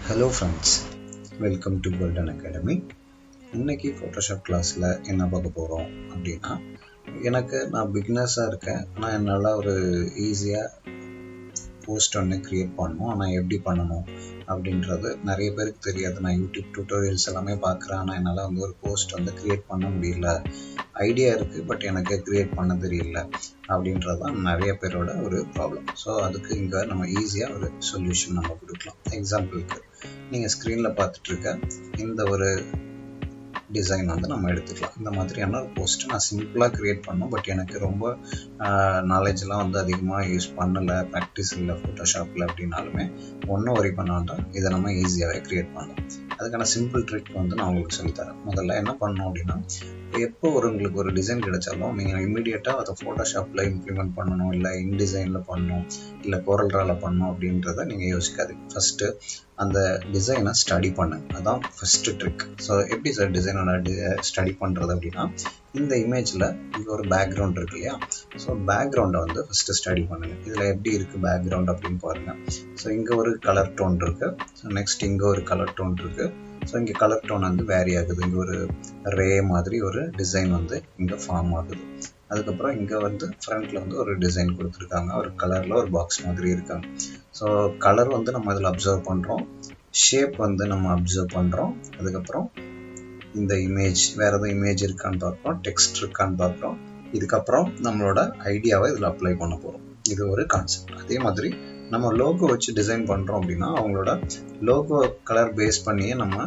Hello friends, welcome to golden academy. இன்னைக்கு Photoshop கிளாஸில் என்ன பார்க்க போகிறோம் அப்படின்னா, நான் பிகினர்ஸாக இருக்கேன். ஆனால் என்னால் ஒரு ஈஸியாக போஸ்ட் ஒன்று க்ரியேட் பண்ணணும். ஆனால் எப்படி பண்ணணும் அப்படின்றது நிறைய பேருக்கு தெரியாது. நான் யூடியூப் டியூட்டோரியல்ஸ் எல்லாமே பார்க்குறேன். ஆனால் என்னால் ஒரு போஸ்ட் க்ரியேட் பண்ண முடியல. ஐடியா இருக்குது, பட் எனக்கு க்ரியேட் பண்ண தெரியல அப்படின்றது தான் நிறைய பேரோட ஒரு ப்ராப்ளம். ஸோ அதுக்கு இங்கே நம்ம ஈஸியாக ஒரு சொல்யூஷன் நம்ம கொடுக்கலாம். எக்ஸாம்பிளுக்கு நீங்கள் ஸ்க்ரீனில் பார்த்துட்ருக்க இந்த ஒரு டிசைன் நம்ம எடுத்துக்கலாம். இந்த மாதிரியான ஒரு போஸ்ட்டு நான் சிம்பிளாக க்ரியேட் பண்ணோம். பட் எனக்கு ரொம்ப நாலேஜெலாம் அதிகமாக யூஸ் பண்ணலை, ப்ராக்டிஸ் இல்லை ஃபோட்டோஷாப்பில் அப்படின்னாலுமே ஒன்றும் வரி பண்ண வேண்டாம். இதை நம்ம ஈஸியாகவே க்ரியேட் பண்ணலாம். அதுக்கான சிம்பிள் ட்ரிக் நான் உங்களுக்கு சொல்லித்தரேன். முதல்ல என்ன பண்ணணும் அப்படின்னா, எப்போ உங்களுக்கு ஒரு டிசைன் கிடைச்சாலும் நீங்கள் இம்மிடியேட்டாக அதை ஃபோட்டோஷாப்பில் இம்ப்ளிமெண்ட் பண்ணணும், இல்லை இன்டிசைனில் பண்ணணும், இல்லை கோரல்ட்ராவில் பண்ணணும் அப்படின்றத நீங்கள் யோசிக்காதீங்க. ஃபஸ்ட்டு அந்த டிசைனை ஸ்டடி பண்ணுங்க. அதுதான் ஃபஸ்ட்டு ட்ரிக். ஸோ எப்படி சார் டிசைனோட ஸ்டடி பண்ணுறது அப்படின்னா, இந்த இமேஜில் இங்கே ஒரு பேக்ரவுண்ட் இருக்கு இல்லையா? ஸோ பேக்ரவுண்டை ஃபஸ்ட்டு ஸ்டடி பண்ணுங்கள். இதில் எப்படி இருக்குது பேக்ரவுண்ட் அப்படின்னு பாருங்கள். ஸோ இங்கே ஒரு கலர் டோன் இருக்குது. ஸோ நெக்ஸ்ட் இங்கே ஒரு கலர் டோன் இருக்குது. ஸோ இங்கே கலர் டோன் வேரி ஆகுது. இங்கே ஒரு ரே மாதிரி ஒரு டிசைன் இங்கே ஃபார்ம் ஆகுது. அதுக்கப்புறம் இங்கே ஃப்ரண்ட்டில் ஒரு டிசைன் கொடுத்துருக்காங்க. ஒரு கலரில் ஒரு பாக்ஸ் மாதிரி இருக்காங்க. ஸோ கலர் நம்ம இதில் அப்சர்வ் பண்ணுறோம். ஷேப் நம்ம அப்சர்வ் பண்ணுறோம். அதுக்கப்புறம் இந்த இமேஜ் வேறு எதுவும் இமேஜ் இருக்கான்னு பார்க்குறோம், டெக்ஸ்ட் இருக்கான்னு பார்க்குறோம். இதுக்கப்புறம் நம்மளோட ஐடியாவை இதில் அப்ளை பண்ண போகிறோம். இது ஒரு கான்செப்ட். அதே மாதிரி நம்ம லோகோ வச்சு டிசைன் பண்ணுறோம் அப்படின்னா, அவங்களோட லோகோ கலர் பேஸ் பண்ணியே நம்ம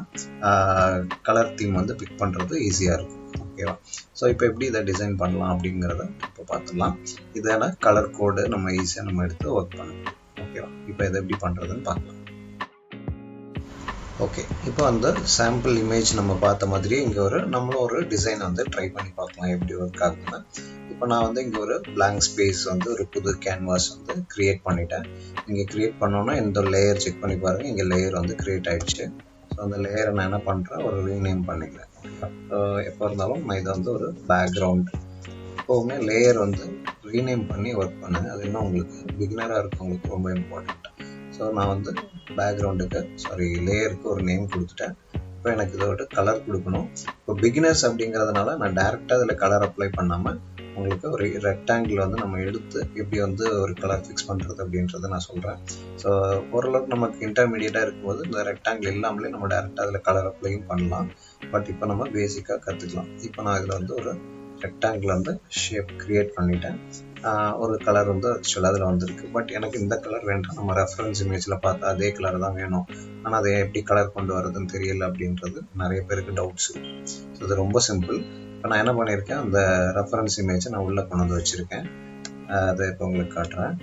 கலர் தீம் பிக் பண்ணுறது ஈஸியாக இருக்கும். ஓகேவா? ஸோ இப்போ எப்படி இதை டிசைன் பண்ணலாம் அப்படிங்கிறத இப்போ பார்த்துடலாம். இதான கலர் கோடு நம்ம ஈஸியாக எடுத்து ஒர்க் பண்ணணும். ஓகேவா? இப்போ இதை எப்படி பண்ணுறதுன்னு பார்க்கலாம். ஓகே, இப்போ சாம்பிள் இமேஜ் நம்ம பார்த்த மாதிரியே இங்கே நம்மளும் ஒரு டிசைன் ட்ரை பண்ணி பார்க்கலாம் எப்படி ஒர்க் ஆகுதுன்னு. இப்போ நான் இங்கே ஒரு பிளாங்க் ஸ்பேஸ் ஒரு புது கேன்வாஸ் க்ரியேட் பண்ணிட்டேன். இங்கே க்ரியேட் பண்ணோன்னா இந்த லேயர் செக் பண்ணி பாருங்கள். இங்கே லேயர் க்ரியேட் ஆகிடுச்சு. ஸோ அந்த லேயரை நான் என்ன பண்ணுறேன், ஒரு ரீநேம் பண்ணிக்கிறேன். எப்போ இருந்தாலும் நான் இதை ஒரு பேக்ரவுண்ட் எப்போவுமே லேயர் ரீநேம் பண்ணி ஒர்க் பண்ணுங்க. அது இன்னும் உங்களுக்கு பிகினராக இருக்கவங்களுக்கு ரொம்ப இம்பார்ட்டண்ட். ஸோ நான் பேக்ரவுண்டுக்கு லேயருக்கு ஒரு நேம் கொடுத்துட்டேன். இப்போ எனக்கு இதோட கலர் கொடுக்கணும். இப்போ பிகினர்ஸ் அப்படிங்கிறதுனால நான் டேரெக்டாக இதில் கலர் அப்ளை பண்ணாமல் உங்களுக்கு ஒரு ரெக்டாங்கிள் நம்ம எடுத்து எப்படி ஒரு கலர் ஃபிக்ஸ் பண்ணுறது அப்படின்றத நான் சொல்கிறேன். ஸோ ஓரளவுக்கு நமக்கு இன்டர்மீடியட்டாக இருக்கும்போது இந்த ரெக்டாங்கிள் இல்லாமலே நம்ம டேரெக்டாக அதில் கலர் அப்ளையும் பண்ணலாம். பட் இப்போ நம்ம பேசிக்காக கற்றுக்கலாம். இப்போ நான் இதில் ஒரு ரெக்டாங்கிள் ஷேப் க்ரியேட் பண்ணிட்டேன். ஒரு கலர் ஆக்சுவலாக அதில் வந்திருக்கு. பட் எனக்கு இந்த கலர் வேண்டாம், நம்ம ரெஃபரன்ஸ் இமேஜில் பார்த்தா அதே கலர் தான் வேணும். ஆனால் அதை எப்படி கலர் கொண்டு வரதுன்னு தெரியல அப்படின்றது நிறைய பேருக்கு டவுட்ஸ் இருக்கும். ஸோ இது ரொம்ப சிம்பிள். இப்போ நான் என்ன பண்ணியிருக்கேன், அந்த ரெஃபரன்ஸ் இமேஜை நான் உள்ளே கொண்டு வச்சுருக்கேன். அதை இப்போ உங்களுக்கு காட்டுறேன்.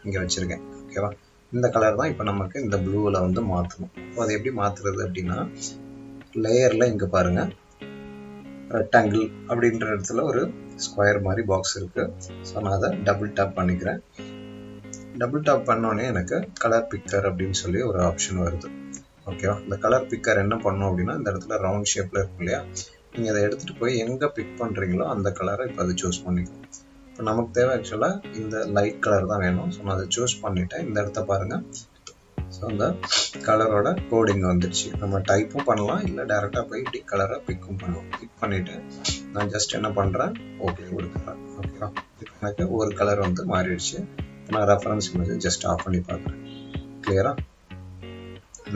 இங்கே வச்சுருக்கேன். ஓகேவா? இந்த கலர் தான் இப்போ நமக்கு இந்த ப்ளூவில் மாற்றணும். இப்போ அதை எப்படி மாற்றுறது அப்படின்னா, லேயரில் இங்கே பாருங்கள், ரெக்டாங்கிள் அப்படின்ற இடத்துல ஒரு ஸ்கொயர் மாதிரி பாக்ஸ் இருக்குது. ஸோ நான் அதை டபுள் டேப் பண்ணிக்கிறேன். டபுள் டேப் பண்ணோடனே எனக்கு கலர் பிக்கர் அப்படின்னு சொல்லி ஒரு ஆப்ஷன் வருது. ஓகேவா? இந்த கலர் பிக்கர் என்ன பண்ணோம் அப்படின்னா, இந்த இடத்துல ரவுண்ட் ஷேப்பில் இருக்கும் இல்லையா, நீங்கள் அதை எடுத்துகிட்டு போய் எங்கே பிக் பண்ணுறீங்களோ அந்த கலரை இப்போ அதை சூஸ் பண்ணிக்கணும். இப்போ நமக்கு தேவை ஆக்சுவலாக இந்த லைட் கலர் தான் வேணும். ஸோ நான் அதை சூஸ் பண்ணிவிட்டேன். இந்த இடத்த பாருங்கள். ஸோ அந்த கலரோட கோடிங் வந்துடுச்சு. நம்ம டைப்பும் பண்ணலாம், இல்லை டேரெக்டாக போய் இப்படி கலரை பிக்கும் பண்ணுவோம். பிக் பண்ணிவிட்டு நான் ஜஸ்ட் என்ன பண்ணுறேன், ஓகே கொடுக்குறேன். ஓகேவா? எனக்கு ஒரு கலர் மாறிடுச்சு. நான் ரெஃபரன்ஸ் இமேஜ் ஜஸ்ட் ஆஃப் பண்ணி பார்க்குறேன். கிளியரா?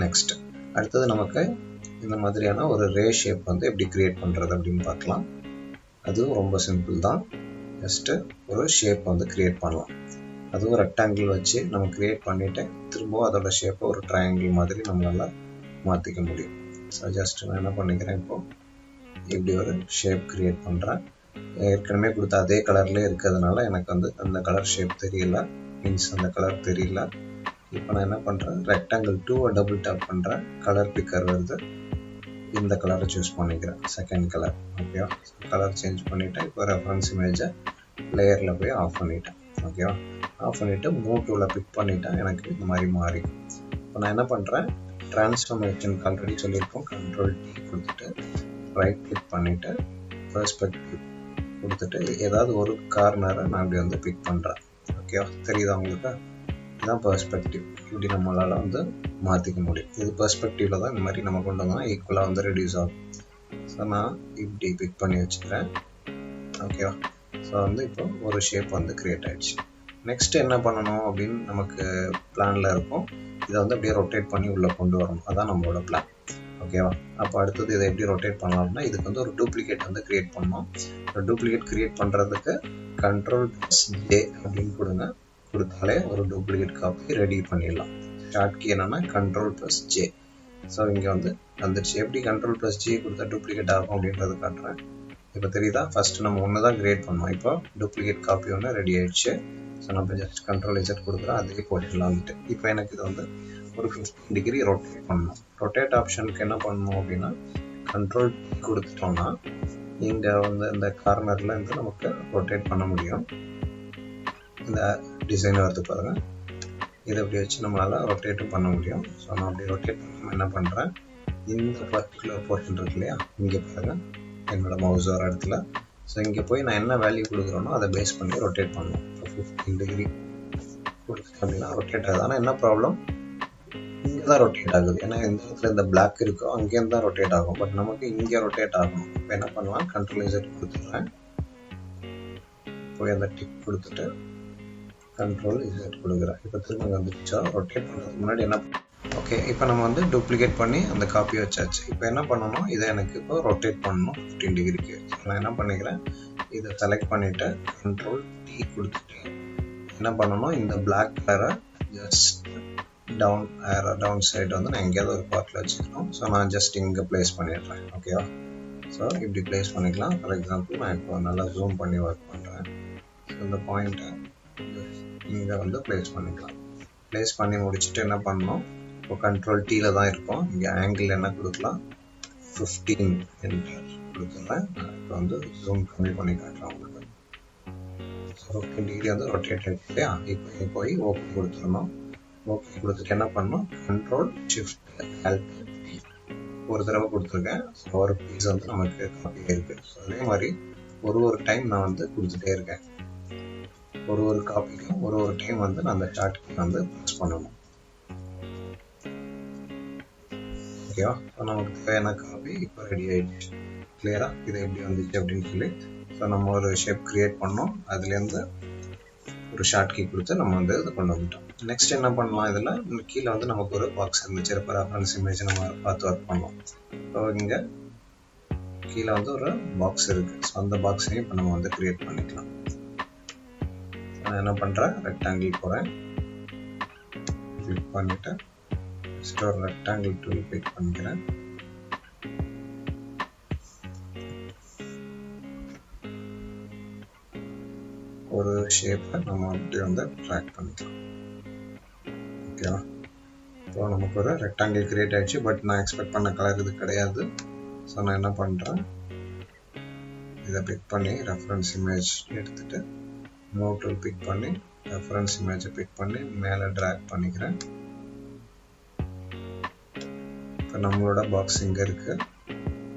நெக்ஸ்ட் அடுத்தது நமக்கு இந்த மாதிரியான ஒரு ரே ஷேப் எப்படி க்ரியேட் பண்ணுறது அப்படின்னு பார்க்கலாம். அதுவும் ரொம்ப சிம்பிள் தான். ஜஸ்ட்டு ஒரு ஷேப் க்ரியேட் பண்ணலாம். அதுவும் ரெக்டாங்கிள் வச்சு நம்ம க்ரியேட் பண்ணிவிட்டு திரும்பவும் அதோட ஷேப்பை ஒரு ட்ரையாங்கிள் மாதிரி நம்மளால் மாற்றிக்க முடியும். ஸோ ஜஸ்ட் நான் என்ன பண்ணிக்கிறேன், இப்போது இப்படி ஒரு ஷேப் க்ரியேட் பண்ணுறேன். ஏற்கனவே கொடுத்த அதே கலர்லேயே இருக்கிறதுனால எனக்கு அந்த கலர் ஷேப் தெரியல, மீன்ஸ் அந்த கலர் தெரியல. இப்போ நான் என்ன பண்ணுறேன், ரெக்டாங்கிள் 2 டபுள் டேப் பண்ணுறேன். கலர் பிக்கர் வருது. இந்த கலரை சூஸ் பண்ணிக்கிறேன், செகண்ட் கலர். ஓகேவா? கலர் சேஞ்ச் பண்ணிவிட்டேன். இப்போ ரெஃபரன்ஸ் இமேஜை லேயரில் போய் ஆஃப் பண்ணிட்டேன். ஓகேவா? ஆஃப் பண்ணிவிட்டு மூவ் டூவில் பிக் பண்ணிட்டேன். எனக்கு இந்த மாதிரி மாறி. இப்போ நான் என்ன பண்ணுறேன், ட்ரான்ஸ்ஃபர்மேஷனுக்கு ஆல்ரெடி சொல்லியிருக்கோம். கண்ட்ரோல் T கொடுத்துட்டு ரைட் கிளிக் பண்ணிவிட்டு பெர்ஸ்பெக்டிவ் கொடுத்துட்டு ஏதாவது ஒரு கார்னரை நான் இப்படி பிக் பண்ணுறேன். ஓகேவா? தெரியுதா உங்களுக்கு? இதுதான் பெர்ஸ்பெக்டிவ். இப்படி நம்மளால் வந்து மாற்றிக்க முடியும். இது பெர்ஸ்பெக்டிவில் தான் இந்த மாதிரி நம்ம கொண்டு வந்தோம்னா ஈக்குவலாக வந்து ரெடியூஸ் ஆகும். ஸோ நான் இப்படி பிக் பண்ணி வச்சுக்கிறேன். ஓகேவா? ஸோ வந்து இப்போ ஒரு ஷேப் வந்து க்ரியேட் ஆகிடுச்சு. நெக்ஸ்ட் என்ன பண்ணணும் அப்படின்னு நமக்கு பிளானில் இருக்கும். இதை வந்து அப்படியே ரொட்டேட் பண்ணி உள்ளே கொண்டு வரணும். அதான் நம்மளோட பிளான். ஓகேவா? அப்போ அடுத்தது இதை எப்படி ரொட்டேட் பண்ணலாம்னா இதுக்கு வந்து ஒரு டூப்ளிகேட் வந்து க்ரியேட் பண்ணணும். ஒரு டூப்ளிகேட் க்ரியேட் பண்ணுறதுக்கு Ctrl+J அப்படின்னு கொடுத்தாலே ஒரு டூப்ளிகேட் காப்பி ரெடி பண்ணிடலாம். ஷார்ட் கீ என்னன்னா Ctrl+J. ஸோ இங்கே வந்து வந்துடுச்சு. எப்படி Ctrl+J கொடுத்தா டூப்ளிகேட் ஆகும் அப்படின்றது காட்டுறேன். இப்போ தெரியுதா? ஃபர்ஸ்ட் நம்ம ஒன்று தான் கிரியேட் பண்ணோம். இப்போ டூப்ளிகேட் காப்பி ஒன்று ரெடி ஆயிடுச்சு. ஸோ நம்ம ஜஸ்ட் Ctrl+Z கொடுக்குறோம், அதுலேயே போட்டுக்கலாம் வந்துட்டு. இப்போ எனக்கு இது வந்து ஒரு 15 டிகிரி ரொட்டேட் பண்ணணும். ரொட்டேட் ஆப்ஷனுக்கு என்ன பண்ணணும் அப்படின்னா Ctrl கொடுத்துட்டோம்னா இங்கே வந்து இந்த கார்னரில் இருந்து நமக்கு ரொட்டேட் பண்ண முடியும். இந்த டிசைன் வருது பாருங்கள், இதை அப்படி வச்சு நம்மளால் ரொட்டேட்டும் பண்ண முடியும். ஸோ நான் அப்படி ரொட்டேட் பண்ணாமல் என்ன பண்ணுறேன், இந்த பர்டிகுலர் போர்ஷன் இருக்கு இல்லையா, இங்கே பாருங்கள் என்னோட மவுஸ் வர இடத்துல. ஸோ இங்கே போய் நான் என்ன வேல்யூ கொடுக்குறேனோ அதை பேஸ் பண்ணி ரொட்டேட் பண்ணணும். இப்போ 15 டிகிரி கொடுத்துட்டேன் அப்படின்னா ரொட்டேட் ஆகுது. ஆனால் என்ன ப்ராப்ளம், இங்கே தான் ரொட்டேட் ஆகுது. ஏன்னா எந்த இடத்துல இந்த பிளாக் இருக்கோ அங்கேருந்து தான் ரொட்டேட் ஆகும். பட் நமக்கு இங்கே ரொட்டேட் ஆகணும். இப்போ என்ன பண்ணலாம், Ctrl+Z கொடுத்துட்றேன். போய் அந்த டிக் கொடுத்துட்டு Ctrl+Z கொடுக்குறேன். இப்போ திரும்ப வந்துடுச்சா? ரொட்டேட் பண்ணுறதுக்கு முன்னாடி என்ன, ஓகே இப்போ நம்ம வந்து டூப்ளிகேட் பண்ணி அந்த காப்பி வச்சாச்சு. இப்போ என்ன பண்ணணும், இதை எனக்கு இப்போ ரொட்டேட் பண்ணணும் 15 டிகிரிக்கு. நான் என்ன பண்ணிக்கிறேன், இதை செலக்ட் பண்ணிவிட்டு Ctrl+T கொடுத்துட்டு என்ன பண்ணணும், இந்த பிளாக் கலரை ஜஸ்ட் டவுன் சைடு வந்து நான் எங்கேயாவது ஒரு பார்ட்டில் வச்சுக்கணும். ஸோ நான் ஜஸ்ட் இங்கே ப்ளேஸ் பண்ணிடுறேன். ஓகேவா? ஸோ இப்படி ப்ளேஸ் பண்ணிக்கலாம். ஃபார் எக்ஸாம்பிள் நான் இப்போ நல்லா ஜூம் பண்ணி ஒர்க் பண்ணுறேன். ஸோ இந்த பாயிண்ட்டை இங்கே வந்து ப்ளேஸ் பண்ணிக்கலாம். ப்ளேஸ் பண்ணி முடிச்சுட்டு என்ன பண்ணணும், இப்போ Ctrl+Tல தான் இருக்கும். இங்கே ஆங்கிள் என்ன கொடுக்கலாம், 15 என்டர் கொடுத்துட்றேன். இப்போ வந்து ஜூம் கம்மி பண்ணி காட்டுறேன் உங்களுக்கு. ஸோ 15 டிகிரி வந்து ரொட்டேட் ஆகிடுச்சு இல்லையா? இப்போ போய் ஓகே கொடுத்துடணும். ஓகே கொடுத்துட்டு என்ன பண்ணணும், Ctrl+Shift+Alt ஒரு தடவை கொடுத்துருக்கேன். ஒரு பீஸ் வந்து நமக்கு காப்பி இருக்கு. ஸோ அதே மாதிரி ஒரு டைம் நான் வந்து கொடுத்துட்டே இருக்கேன். ஒரு காப்பிக்கும் ஒரு டைம் வந்து நான் அந்த சார்ட்டுக்கு வந்து ப்ரெஸ் பண்ணணும். ஓகேவா? ஸோ நமக்கு தேவையான காப்பி இப்போ ரெடி ஆயிடுச்சு. கிளியரா இது எப்படி வந்துச்சு அப்படின்னு சொல்லி. ஸோ நம்ம ஒரு ஷேப் கிரியேட் பண்ணோம், அதுலேருந்து ஒரு ஷார்ட் கீ கொடுத்து நம்ம வந்து இதை கொண்டு வந்துட்டோம். நெக்ஸ்ட் என்ன பண்ணலாம், இதில் கீழே வந்து நமக்கு ஒரு பாக்ஸ் இருந்துச்சு. இப்போ ரெஃபரன்ஸ் இமேஜ் நம்ம பார்த்து ஒர்க் பண்ணோம். ஸோ இங்கே கீழே வந்து ஒரு பாக்ஸ் இருக்குது. ஸோ அந்த பாக்ஸையும் இப்போ நம்ம வந்து கிரியேட் பண்ணிக்கலாம். நான் என்ன பண்ணுறேன், ரெக்டாங்கிள் போகிறேன், கிளிக் பண்ணிவிட்டு ஜஸ்ட் ஒரு ரெக்டாங்கிள் டூல் பிக் பண்ணிக்கிறேன். ஒரு ஷேப்பை நம்ம அப்படி வந்து ட்ராக் பண்ணிக்கலாம். ஓகேவா? இப்போ நமக்கு ஒரு ரெக்டாங்கிள் கிரியேட் ஆயிடுச்சு. பட் நான் எக்ஸ்பெக்ட் பண்ண கலர் இது கிடையாது. ஸோ நான் என்ன பண்ணுறேன், இதை பிக் பண்ணி ரெஃபரன்ஸ் இமேஜ் எடுத்துகிட்டு மூவ் டூல் பிக் பண்ணி ரெஃபரன்ஸ் இமேஜை பிக் பண்ணி மேலே ட்ராக் பண்ணிக்கிறேன். இப்போ நம்மளோட பாக்ஸ் இங்கே இருக்குது.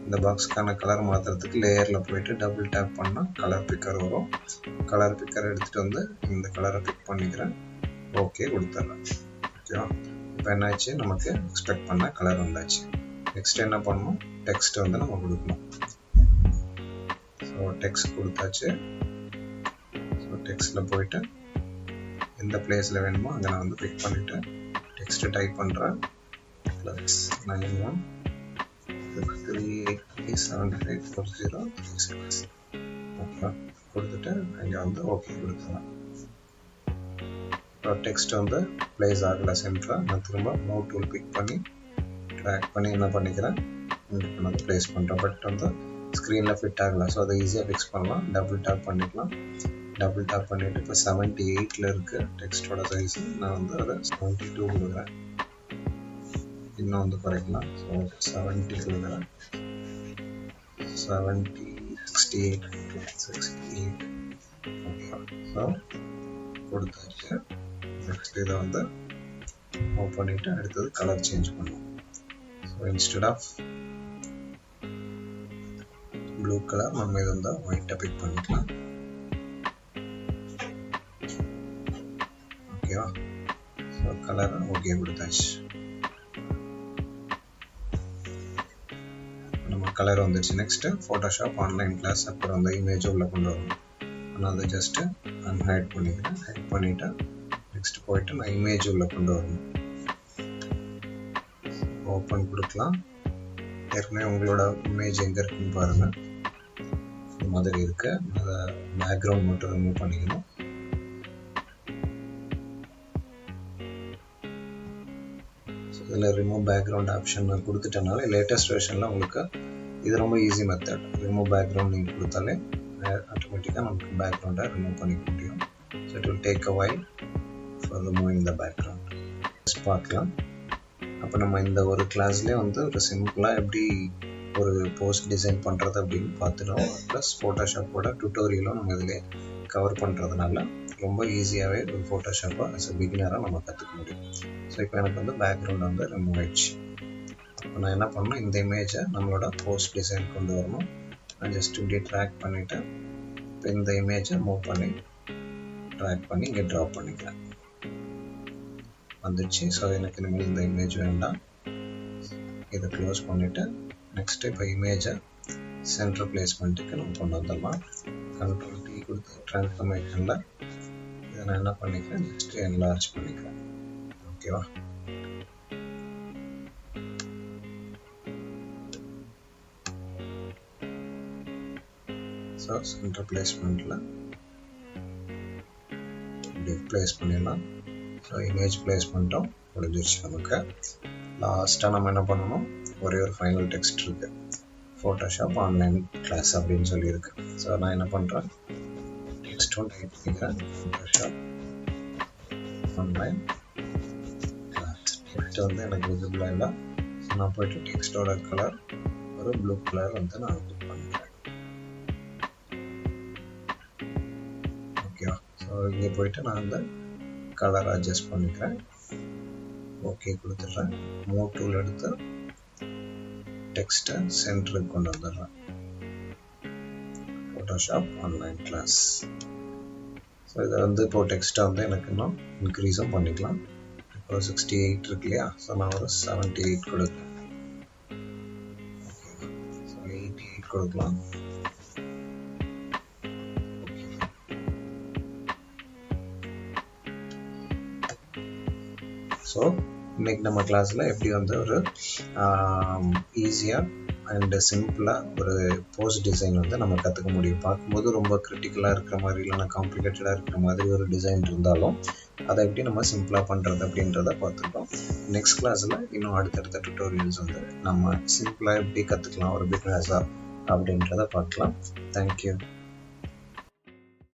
இந்த பாக்ஸ்க்கான கலர் மாற்றுறதுக்கு லேயரில் போயிட்டு டபுள் டேப் பண்ணால் கலர் பிக்கர் வரும். கலர் பிக்கர் எடுத்துகிட்டு வந்து இந்த கலரை பிக் பண்ணிக்கிறேன். ஓகே கொடுத்துட்றேன். ஓகேவா? இப்போ என்னாச்சு, நமக்கு எக்ஸ்பெக்ட் பண்ண கலர் வந்தாச்சு. நெக்ஸ்ட் என்ன பண்ணணும், டெக்ஸ்ட் வந்து நம்ம கொடுக்கணும். ஸோ டெக்ஸ்ட் கொடுத்தாச்சு. ஸோ டெக்ஸ்ட்டில் போயிட்டு எந்த பிளேஸில் வேணுமோ அங்கே நான் வந்து பிக் பண்ணிவிட்டு டெக்ஸ்ட்டு டைப் பண்ணுறேன். +91 638754036. ஓகே கொடுத்துட்டு இங்கே வந்து ஓகே கொடுத்துடலாம். டெக்ஸ்ட் வந்து பிளேஸ் ஆகலை சென்டராக. நான் திரும்ப மூவ் டூல் பிக் பண்ணி ட்ராக் பண்ணி என்ன பண்ணிக்கிறேன், இங்கே வந்து ப்ளேஸ் பண்ணுறேன். பட் வந்து ஸ்க்ரீனில் ஃபிட் ஆகலை. ஸோ அதை ஈஸியாக ஃபிக்ஸ் பண்ணலாம். டபுள் டேப் பண்ணிக்கலாம். டபுள் டேப் பண்ணிவிட்டு இப்போ 78 இருக்குது டெக்ஸ்டோட சைஸு. நான் வந்து அதை 72 கொடுக்குறேன். இன்னும் வந்து குறைக்கலாம். ஸோ 70 கொடுக்குறேன். 70 68 68. ஓகேவா? ஸோ கொடுத்தாச்சு. நெக்ஸ்ட் இதை வந்து மூவ் பண்ணிவிட்டு அடுத்தது கலர் சேஞ்ச் பண்ணுவோம். So instead of blue colour நம்ம இது வந்து ஒயிட்டை பிக் பண்ணிக்கலாம். ஓகேவா? ஸோ கலரை ஓகே கொடுத்தாச்சு. நம்ம கலர் வந்துடுச்சு. Next Photoshop online class. அப்புறம் அந்த இமேஜ் உள்ள கொண்டு வரணும். நான் அதை ஜஸ்ட் அன்ஹைட் பண்ணிக்கிறேன். ஹைட் பண்ணிவிட்டு நெக்ஸ்ட் போயிட்டு நான் இமேஜ் உள்ள கொண்டு வரணும். ஓப்பன் கொடுக்கலாம். ஏற்கனவே உங்களோட இமேஜ் எங்கே இருக்குன்னு பாருங்கள். இந்த மாதிரி இருக்கு. அதை பேக்ரவுண்ட் மட்டும் ரிமூவ் பண்ணிக்கணும். இதில் ரிமூவ் பேக்ரவுண்ட் ஆப்ஷன் நான் கொடுத்துட்டனால லேட்டஸ்ட் வெர்ஷனில் உங்களுக்கு இது ரொம்ப ஈஸி மெத்தட். ரிமூவ் பேக்ரவுண்ட் நீங்கள் கொடுத்தாலே ஆட்டோமேட்டிக்காக நமக்கு பேக்ரவுண்டை ரிமூவ் பண்ணிக்க முடியும். So it will take a while for removing the background. பார்க்கலாம். அப்போ நம்ம இந்த ஒரு கிளாஸ்லேயே வந்து ஒரு சிம்பிளாக எப்படி ஒரு போஸ்ட் டிசைன் பண்ணுறது அப்படின்னு பார்த்துட்டோம். ப்ளஸ் ஃபோட்டோஷாப்போட டுட்டோரியலும் நம்ம இதில் கவர் பண்ணுறதுனால ரொம்ப ஈஸியாகவே ஒரு ஃபோட்டோஷாப்பை அஸ் அ பிகினராக நம்ம கற்றுக்க முடியும். ஸோ இப்போ எனக்கு வந்து பேக்ரவுண்ட் வந்து ரிமூவ் ஆயிடுச்சு. இப்போ நான் என்ன பண்ணணும், இந்த இமேஜை நம்மளோட போஸ்ட் டிசைன் கொண்டு வரணும். நான் ஜஸ்ட் இப்படி ட்ராக் பண்ணிவிட்டு இப்போ இந்த இமேஜை மூவ் பண்ணி ட்ராக் பண்ணி இங்கே ட்ராப் பண்ணிக்கிறேன். வந்துடுச்சு. ஸோ எனக்கு இனிமேல் இந்த இமேஜ் வேண்டாம். இதை க்ளோஸ் பண்ணிவிட்டு நெக்ஸ்ட்டு இப்போ இமேஜை சென்டர் பிளேஸ்மெண்ட்டுக்கு நம்ம கொண்டு வந்துடலாம். Ctrl T கொடுத்து ட்ரான்ஸ்ஃபர்மேஷனில் இதை நான் என்ன பண்ணிக்கிறேன், ஜஸ்ட் என்லார்ஜ் பண்ணிக்கிறேன். ஓகேவா? ஸோ சென்டர் பிளேஸ்மெண்ட்டில் இப்படி ப்ளேஸ் பண்ணிடலாம். ஸோ இமேஜ் பிளேஸ்மெண்ட்டும் முடிஞ்சிருச்சு. நமக்கு லாஸ்ட்டாக நம்ம என்ன பண்ணணும், ஒரே ஒரு ஃபைனல் டெக்ஸ்ட் இருக்குது, ஃபோட்டோஷாப் ஆன்லைன் கிளாஸ் அப்படின்னு சொல்லியிருக்கு. ஸோ நான் என்ன பண்ணுறேன், டெக்ஸ்ட்டும் டைப் பண்ணிக்கிறேன், ஃபோட்டோஷாப் ஆன்லைன் கிளாஸ். டெக்ஸ்ட் வந்து எனக்கு விசிபிளாக இல்லை. ஸோ நான் போய்ட்டு டெக்ஸ்டோட கலர் ஒரு ப்ளூ கலர் வந்து நான் கிளிக் பண்ணிக்கிறேன். ஓகேவா? ஸோ இங்கே போய்ட்டு நான் அந்த கலர் அட்ஜஸ்ட் பண்ணிக்கிறேன். ஓகே கொடுத்துட்றேன். மூவ் டூல் எடுத்து டெக்ஸ்ட்டை சென்டருக்கு கொண்டு வந்துடுறேன். Photoshop online class. ஸோ இதை வந்து இப்போ டெக்ஸ்ட்டை வந்து எனக்கு இன்னும் இன்க்ரீஸும் பண்ணிக்கலாம். இப்போ 68 இருக்கு இல்லையா? ஸோ நான் ஒரு 78 கொடுக்குறேன். ஓகே, ஸோ 88 கொடுக்கலாம். ஸோ இன்னைக்கு நம்ம கிளாஸில் எப்படி வந்து ஒரு ஈஸியாக அண்ட் சிம்பிளாக ஒரு போஸ்ட் டிசைன் வந்து நம்ம கற்றுக்க முடியும். பார்க்கும்போது ரொம்ப கிரிட்டிக்கலாக இருக்கிற மாதிரி இல்லைன்னா காம்ப்ளிகேட்டடாக இருக்கிற மாதிரி ஒரு டிசைன் இருந்தாலும் அதை எப்படி நம்ம சிம்பிளாக பண்ணுறது அப்படின்றத பார்த்துருக்கோம். நெக்ஸ்ட் கிளாஸில் இன்னும் அடுத்தடுத்த டுட்டோரியல்ஸ் வந்து நம்ம சிம்பிளாக எப்படி கற்றுக்கலாம் ஒரு பிகினர்ஸாக அப்படின்றத பார்க்கலாம். தேங்க்யூ.